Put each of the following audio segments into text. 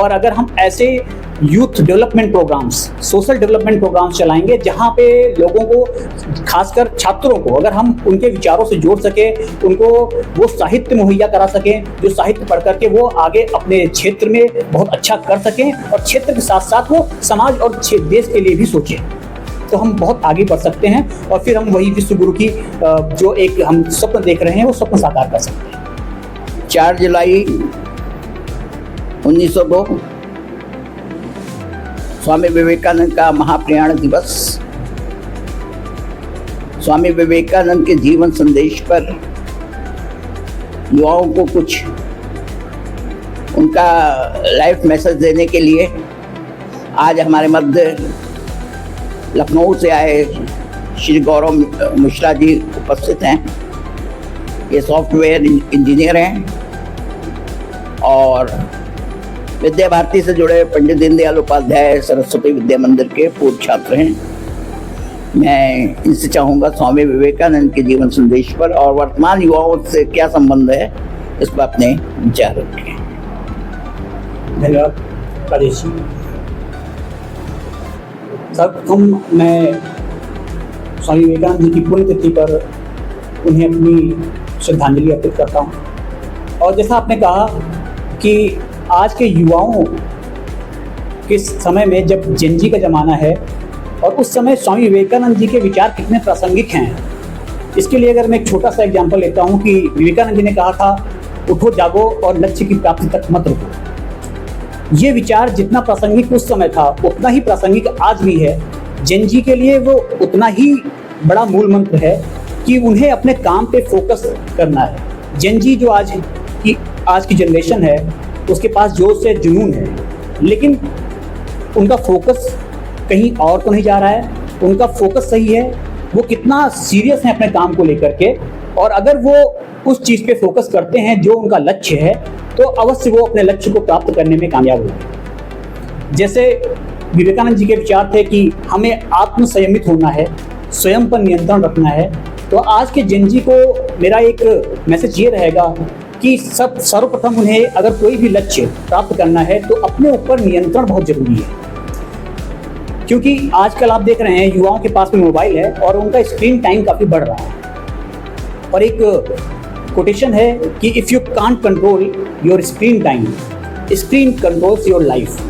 और अगर हम ऐसे youth development programmes, social development programmes चलाएंगे जहाँ पे लोगों को, खासकर छात्रों को, अगर हम उनके विचारों से जोड़ सके, उनको वो साहित्य मुहैया करा सकें जो साहित्य पढ़ करके वो आगे अपने क्षेत्र में बहुत अच्छा कर सकें और क्षेत्र के साथ साथ वो समाज और देश के लिए भी सोचें, तो हम बहुत आगे बढ़ सकते हैं और फिर हम वही विश्व गुरु की जो एक हम स्वप्न देख रहे हैं वो स्वप्न साकार कर सकते हैं। 4 जुलाई 1902 स्वामी विवेकानंद का महाप्रयाण दिवस। स्वामी विवेकानंद के जीवन संदेश पर युवाओं को कुछ उनका लाइफ मैसेज देने के लिए आज हमारे मध्य लखनऊ से आए श्री गौरव मिश्रा जी उपस्थित हैं। ये सॉफ्टवेयर इंजीनियर हैं और विद्या भारती से जुड़े पंडित दीनदयाल उपाध्याय सरस्वती विद्या मंदिर के पूर्व छात्र हैं। मैं इनसे चाहूँगा स्वामी विवेकानंद के जीवन संदेश पर और वर्तमान युवाओं से क्या संबंध है इस पर अपने विचार रखें। धन्यवाद राजेश जी। सर्वप्रथम मैं स्वामी विवेकानंद जी की पुण्यतिथि पर उन्हें अपनी श्रद्धांजलि अर्पित करता हूँ। और जैसा आपने कहा कि आज के युवाओं के समय में जब जेन जी का ज़माना है और उस समय स्वामी विवेकानंद जी के विचार कितने प्रासंगिक हैं, इसके लिए अगर मैं एक छोटा सा एग्जाम्पल लेता हूँ कि विवेकानंद जी ने कहा था, उठो जागो और लक्ष्य की प्राप्ति तक मत रुको। ये विचार जितना प्रासंगिक उस समय था उतना ही प्रासंगिक आज भी है। जेन जी के लिए वो उतना ही बड़ा मूल मंत्र है कि उन्हें अपने काम पे फोकस करना है। जेन जी जो आज की जनरेशन है उसके पास जोश है, जुनून है, लेकिन उनका फोकस कहीं और तो नहीं जा रहा है। उनका फोकस सही है, वो कितना सीरियस है अपने काम को लेकर के, और अगर वो उस चीज़ पे फोकस करते हैं जो उनका लक्ष्य है तो अवश्य वो अपने लक्ष्य को प्राप्त करने में कामयाब होंगे। जैसे विवेकानंद जी के विचार थे कि हमें आत्म संयमित होना है, स्वयं पर नियंत्रण रखना है, तो आज के जेन जी को मेरा एक मैसेज ये रहेगा कि सर्वप्रथम उन्हें अगर कोई भी लक्ष्य प्राप्त करना है तो अपने ऊपर नियंत्रण बहुत जरूरी है। क्योंकि आजकल आप देख रहे हैं युवाओं के पास में मोबाइल है और उनका स्क्रीन टाइम काफ़ी बढ़ रहा है। और एक कोटेशन है कि if you can't control your screen time, screen controls your life.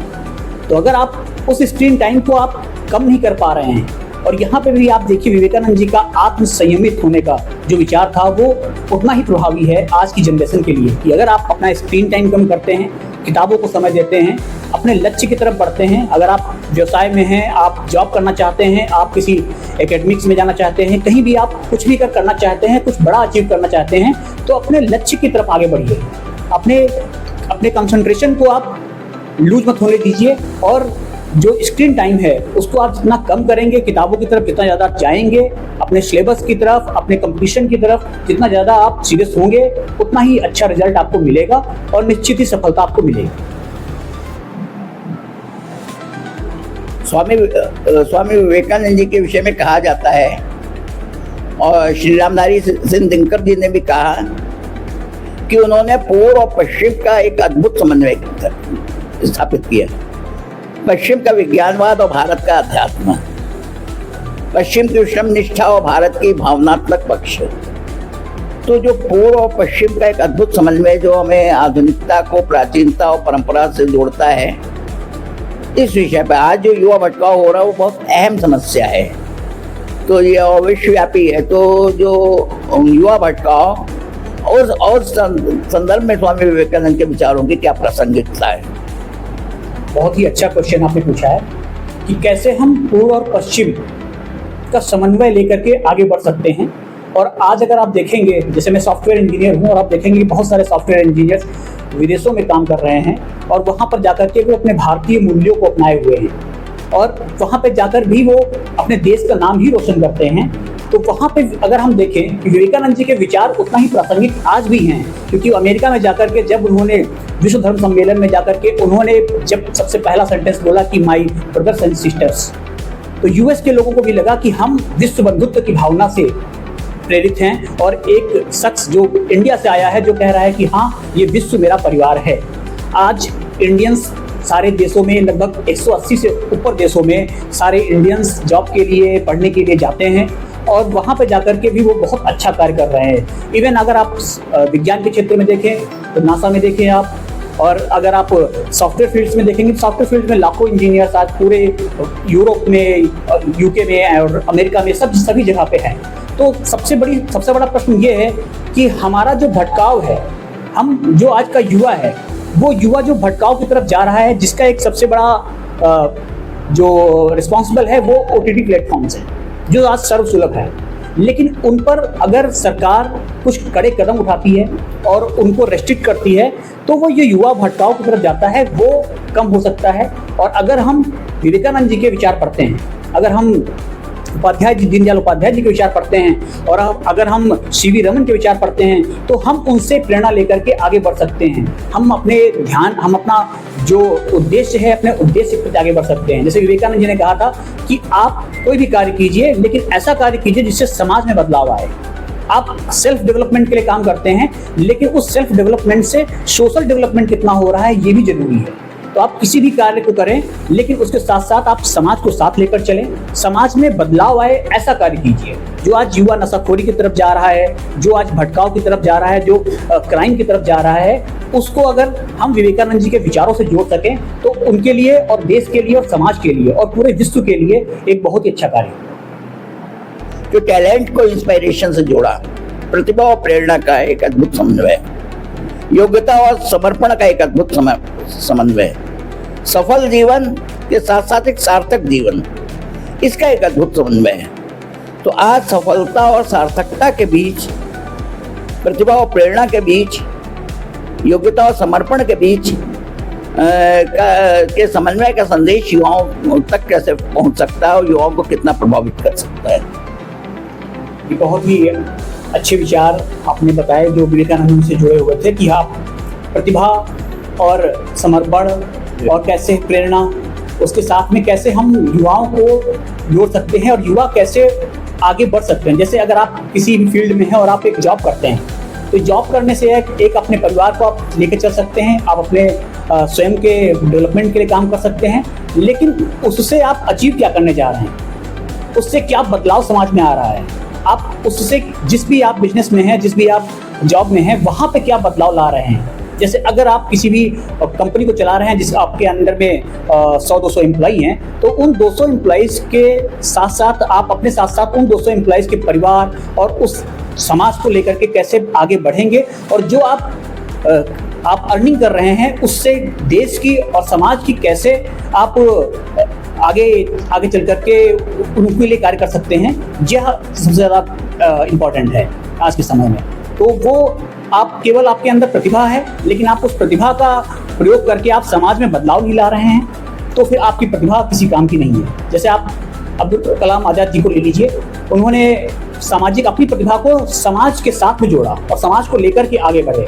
तो अगर आप उस स्क्रीन टाइम को आप कम नहीं कर पा रहे हैं, और यहाँ पे भी आप देखिए विवेकानंद जी का आत्म संयमित होने का जो विचार था वो उतना ही प्रभावी है आज की जनरेशन के लिए कि अगर आप अपना स्क्रीन टाइम कम करते हैं, किताबों को समय देते हैं, अपने लक्ष्य की तरफ बढ़ते हैं, अगर आप व्यवसाय में हैं, आप जॉब करना चाहते हैं, आप किसी एकेडमिक्स में जाना चाहते हैं, कहीं भी आप कुछ भी करना चाहते हैं, कुछ बड़ा अचीव करना चाहते हैं, तो अपने लक्ष्य की तरफ आगे बढ़िए। अपने कंसंट्रेशन को आप लूज मत होने दीजिए और जो स्क्रीन टाइम है उसको आप जितना कम करेंगे, किताबों की तरफ जितना ज़्यादा जाएंगे, अपने सिलेबस की तरफ, अपने कंपटीशन की तरफ जितना ज़्यादा आप सीरियस होंगे, उतना ही अच्छा रिजल्ट आपको मिलेगा और निश्चित ही सफलता आपको मिलेगी। स्वामी विवेकानंद जी के विषय में कहा जाता है और श्री रामधारी सिंह दिनकर जी ने भी कहा कि उन्होंने पूर्व और पश्चिम का एक अद्भुत समन्वय स्थापित किया। पश्चिम का विज्ञानवाद और भारत का अध्यात्म, पश्चिम की श्रम निष्ठा और भारत की भावनात्मक पक्ष। तो जो पूर्व और पश्चिम का एक अद्भुत समन्वय जो हमें आधुनिकता को प्राचीनता और परंपरा से जोड़ता है, इस विषय पर आज जो युवा भटकाव हो रहा है वो बहुत अहम समस्या है। तो ये विश्वव्यापी है। तो जो युवा भटकाव और संदर्भ में स्वामी विवेकानंद के विचारों की क्या प्रासंगिकता है? बहुत ही अच्छा क्वेश्चन आपने पूछा है कि कैसे हम पूर्व और पश्चिम का समन्वय लेकर के आगे बढ़ सकते हैं। और आज अगर आप देखेंगे, जैसे मैं सॉफ्टवेयर इंजीनियर हूं और आप देखेंगे कि बहुत सारे सॉफ्टवेयर इंजीनियर्स विदेशों में काम कर रहे हैं और वहां पर जाकर के वो अपने भारतीय मूल्यों को अपनाए हुए हैं और वहां पर जाकर भी वो अपने देश का नाम ही रोशन करते हैं। तो वहाँ पे अगर हम देखें कि विवेकानंद जी के विचार उतना ही प्रासंगिक आज भी हैं, क्योंकि अमेरिका में जाकर के जब उन्होंने विश्व धर्म सम्मेलन में जाकर के उन्होंने जब सबसे पहला सेंटेंस बोला कि माय ब्रदर्स एंड सिस्टर्स, तो यूएस के लोगों को भी लगा कि हम विश्व बंधुत्व की भावना से प्रेरित हैं और एक शख्स जो इंडिया से आया है जो कह रहा है कि हाँ, ये विश्व मेरा परिवार है। आज इंडियंस सारे देशों में, लगभग 180 से ऊपर देशों में सारे इंडियंस जॉब के लिए, पढ़ने के लिए जाते हैं और वहाँ पे जाकर के भी वो बहुत अच्छा कार्य कर रहे हैं। इवन अगर आप विज्ञान के क्षेत्र में देखें तो नासा में देखें आप, और अगर आप सॉफ्टवेयर फील्ड्स में देखेंगे तो सॉफ्टवेयर फील्ड में लाखों इंजीनियर्स आज पूरे यूरोप में, यूके में और अमेरिका में सभी जगह पे हैं। तो सबसे बड़ा प्रश्न ये है कि हमारा जो भटकाव है, हम जो आज का युवा है, वो युवा जो भटकाव की तरफ जा रहा है, जिसका एक सबसे बड़ा जो रिस्पॉन्सिबल है वो OTT प्लेटफॉर्म्स हैं जो आज सर्वसुलभ है। लेकिन उन पर अगर सरकार कुछ कड़े कदम उठाती है और उनको रेस्ट्रिक्ट करती है तो वो ये युवा भटकाव की तरफ जाता है, वो कम हो सकता है। और अगर हम विवेकानंद जी के विचार पढ़ते हैं, अगर हम दीनदयाल उपाध्याय जी के विचार पढ़ते हैं और अगर हम CV रमन के विचार पढ़ते हैं तो हम उनसे प्रेरणा लेकर के आगे बढ़ सकते हैं। हम अपना जो उद्देश्य है, अपने उद्देश्य के प्रति आगे बढ़ सकते हैं। जैसे विवेकानंद जी ने कहा था कि आप कोई भी कार्य कीजिए, लेकिन ऐसा कार्य कीजिए जिससे समाज में बदलाव आए। आप सेल्फ डेवलपमेंट के लिए काम करते हैं, लेकिन उस सेल्फ डेवलपमेंट से सोशल डेवलपमेंट कितना हो रहा है ये भी जरूरी है। तो आप किसी भी कार्य को करें, लेकिन उसके साथ साथ आप समाज को साथ लेकर चलें, समाज में बदलाव आए, ऐसा कार्य कीजिए। जो आज युवा नशाखोरी की तरफ जा रहा है, जो आज भटकाव की तरफ जा रहा है, जो क्राइम की तरफ जा रहा है, उसको अगर हम विवेकानंद जी के विचारों से जोड़ सकें तो उनके लिए और देश के लिए और समाज के लिए और पूरे विश्व के लिए एक बहुत ही अच्छा कार्य है। जो टैलेंट को इंस्पायरेशन से जोड़ा, प्रतिभा और प्रेरणा का एक अद्भुत समन्वय, योग्यता और समर्पण का एक अद्भुत समन्वय, सफल जीवन के साथ साथ एक सार्थक जीवन, इसका एक अद्भुत समन्वय है। तो आज सफलता और सार्थकता के बीच, प्रतिभा और प्रेरणा के बीच, योग्यता और समर्पण के बीच के समन्वय का संदेश युवाओं तक कैसे पहुंच सकता है और युवाओं को कितना प्रभावित कर सकता है। ये बहुत ही अच्छे विचार आपने बताए जो विवेकानंद से जुड़े हुए थे कि आप प्रतिभा और समर्पण और कैसे प्रेरणा, उसके साथ में कैसे हम युवाओं को जोड़ सकते हैं और युवा कैसे आगे बढ़ सकते हैं। जैसे अगर आप किसी भी फील्ड में हैं और आप एक जॉब करते हैं, तो जॉब करने से एक अपने परिवार को आप लेकर चल सकते हैं, आप अपने स्वयं के डेवलपमेंट के लिए काम कर सकते हैं, लेकिन उससे आप अचीव क्या करने जा रहे हैं, उससे क्या बदलाव समाज में आ रहा है, आप उससे जिस भी आप बिजनेस में हैं, जिस भी आप जॉब में हैं, वहाँ पे क्या बदलाव ला रहे हैं। जैसे अगर आप किसी भी कंपनी को चला रहे हैं जिस आपके अंदर में 100-200 एम्प्लॉई हैं, तो उन 200 एम्प्लॉइज़ के साथ साथ आप अपने साथ साथ उन 200 एम्प्लॉइज़ के परिवार और उस समाज को लेकर के कैसे आगे बढ़ेंगे, और जो आप अर्निंग कर रहे हैं उससे देश की और समाज की कैसे आप आगे चल करके उनके लिए कार्य कर सकते हैं, यह सबसे ज़्यादा इम्पोर्टेंट है आज के समय में। तो वो आप केवल आपके अंदर प्रतिभा है, लेकिन आप उस प्रतिभा का प्रयोग करके आप समाज में बदलाव नहीं ला रहे हैं, तो फिर आपकी प्रतिभा किसी काम की नहीं है। जैसे आप अब्दुल कलाम आज़ाद जी को ले लीजिए, उन्होंने सामाजिक अपनी प्रतिभा को समाज के साथ में जोड़ा और समाज को लेकर के आगे बढ़े,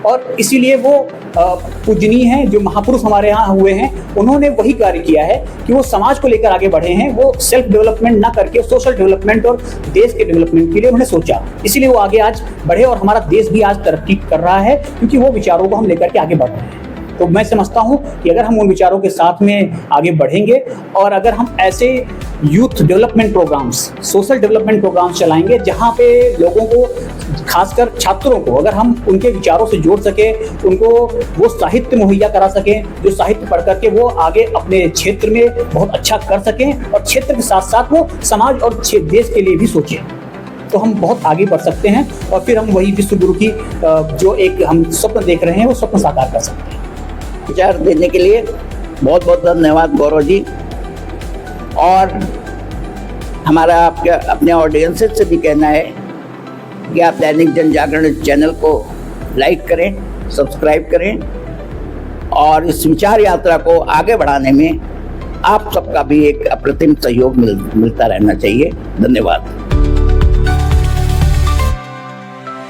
और इसीलिए वो पूजनीय हैं। जो महापुरुष हमारे यहाँ हुए हैं, उन्होंने वही कार्य किया है कि वो समाज को लेकर आगे बढ़े हैं। वो सेल्फ डेवलपमेंट ना करके सोशल डेवलपमेंट और देश के डेवलपमेंट के लिए उन्होंने सोचा, इसीलिए वो आगे आज बढ़े और हमारा देश भी आज तरक्की कर रहा है, क्योंकि वो विचारों को हम लेकर के आगे बढ़ रहे हैं। तो मैं समझता हूँ कि अगर हम उन विचारों के साथ में आगे बढ़ेंगे और अगर हम ऐसे youth development programmes, social development programmes चलाएंगे, जहाँ पे लोगों को, खासकर छात्रों को, अगर हम उनके विचारों से जोड़ सके, उनको वो साहित्य मुहैया करा सकें, जो साहित्य पढ़ करके वो आगे अपने क्षेत्र में बहुत अच्छा कर सकें, और क्षेत्र के साथ साथ वो समाज और देश के लिए भी सोचें, तो हम बहुत आगे बढ़ सकते हैं और फिर हम वही विश्व गुरु की जो एक हम स्वप्न देख रहे हैं, वो स्वप्न साकार कर सकते हैं। विचार देने के लिए बहुत बहुत धन्यवाद गौरव जी। और हमारा आपके अपने ऑडियंस से भी कहना है कि आप दैनिक जनजागरण चैनल को लाइक करें, सब्सक्राइब करें, और इस विचार यात्रा को आगे बढ़ाने में आप सबका भी एक अप्रतिम सहयोग मिलता रहना चाहिए। धन्यवाद।